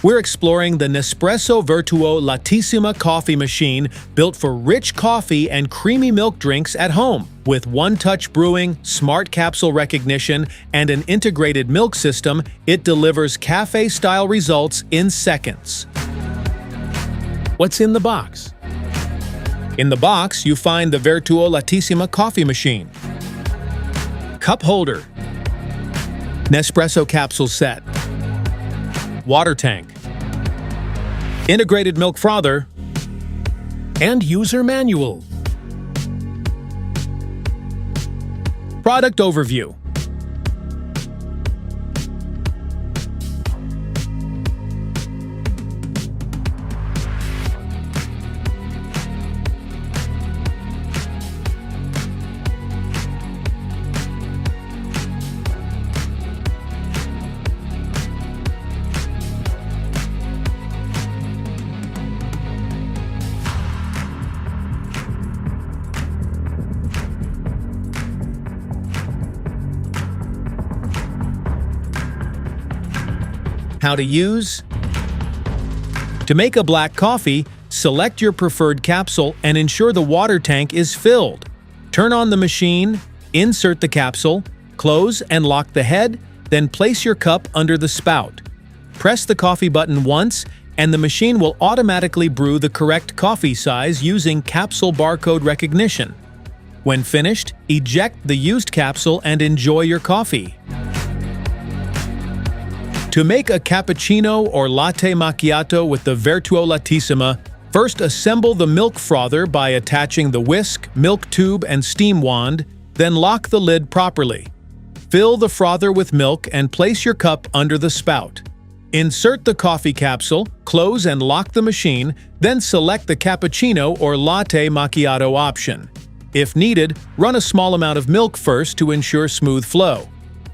We're exploring the Nespresso Vertuo Lattissima coffee machine built for rich coffee and creamy milk drinks at home. With one-touch brewing, smart capsule recognition, and an integrated milk system, it delivers cafe-style results in seconds. What's in the box? In the box, you find the Vertuo Lattissima coffee machine, cup holder, Nespresso capsule set, water tank, integrated milk frother, and user manual. Product overview. How to use. To make a black coffee, select your preferred capsule and ensure the water tank is filled. Turn on the machine, insert the capsule, close and lock the head, then place your cup under the spout. Press the coffee button once, and the machine will automatically brew the correct coffee size using capsule barcode recognition. When finished, eject the used capsule and enjoy your coffee. To make a cappuccino or latte macchiato with the Vertuo Lattissima, first assemble the milk frother by attaching the whisk, milk tube, and steam wand, then lock the lid properly. Fill the frother with milk and place your cup under the spout. Insert the coffee capsule, close and lock the machine, then select the cappuccino or latte macchiato option. If needed, run a small amount of milk first to ensure smooth flow.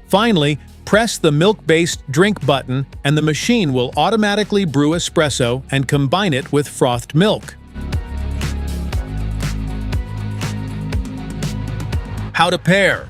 Finally, press the milk-based drink button and the machine will automatically brew espresso and combine it with frothed milk. How to pair.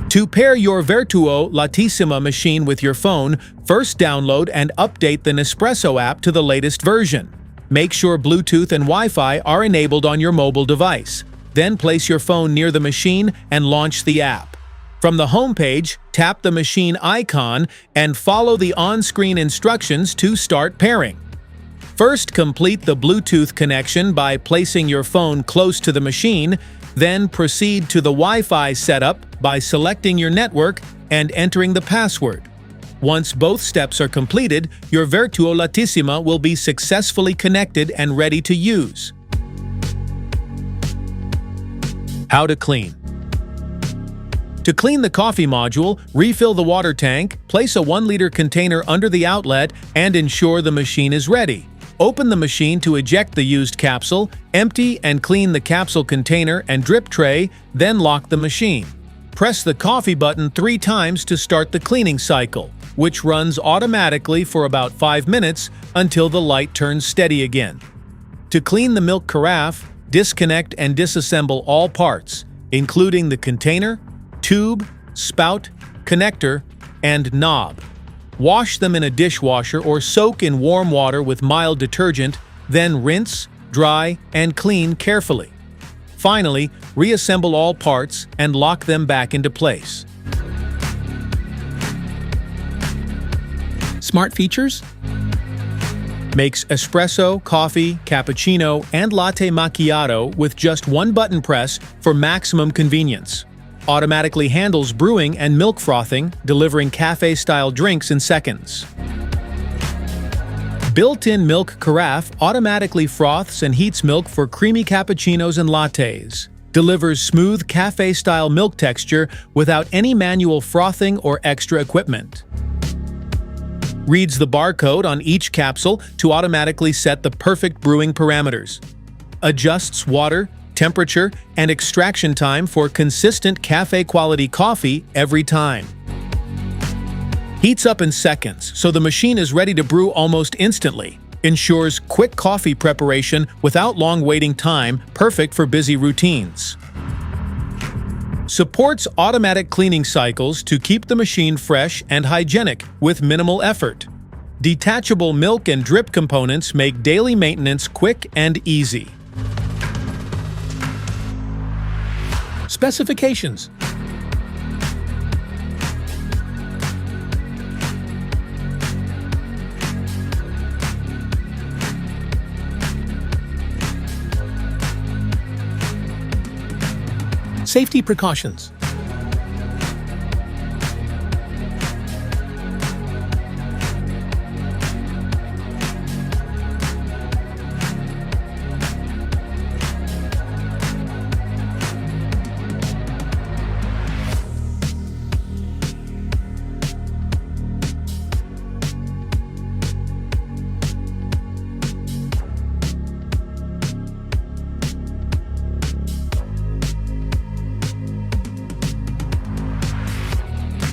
To pair your Vertuo Lattissima machine with your phone, first download and update the Nespresso app to the latest version. Make sure Bluetooth and Wi-Fi are enabled on your mobile device. Then place your phone near the machine and launch the app. From the home page, tap the machine icon and follow the on-screen instructions to start pairing. First, complete the Bluetooth connection by placing your phone close to the machine, then proceed to the Wi-Fi setup by selecting your network and entering the password. Once both steps are completed, your Vertuo Lattissima will be successfully connected and ready to use. How to clean. To clean the coffee module, refill the water tank, place a 1-liter container under the outlet, and ensure the machine is ready. Open the machine to eject the used capsule, empty and clean the capsule container and drip tray, then lock the machine. Press the coffee button 3 times to start the cleaning cycle, which runs automatically for about 5 minutes until the light turns steady again. To clean the milk carafe, disconnect and disassemble all parts, including the container, tube, spout, connector, and knob. Wash them in a dishwasher or soak in warm water with mild detergent, then rinse, dry, and clean carefully. Finally, reassemble all parts and lock them back into place. Smart features? Makes espresso, coffee, cappuccino, and latte macchiato with just one button press for maximum convenience. Automatically handles brewing and milk frothing, delivering cafe-style drinks in seconds. Built-in milk carafe automatically froths and heats milk for creamy cappuccinos and lattes. Delivers smooth cafe-style milk texture without any manual frothing or extra equipment. Reads the barcode on each capsule to automatically set the perfect brewing parameters. Adjusts water, temperature, and extraction time for consistent cafe-quality coffee every time. Heats up in seconds, so the machine is ready to brew almost instantly. Ensures quick coffee preparation without long waiting time, perfect for busy routines. Supports automatic cleaning cycles to keep the machine fresh and hygienic with minimal effort. Detachable milk and drip components make daily maintenance quick and easy. Specifications. Safety precautions.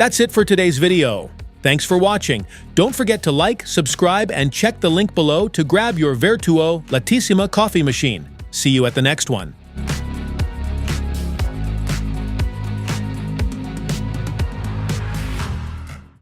That's it for today's video. Thanks for watching. Don't forget to like, subscribe, and check the link below to grab your Vertuo Lattissima coffee machine. See you at the next one.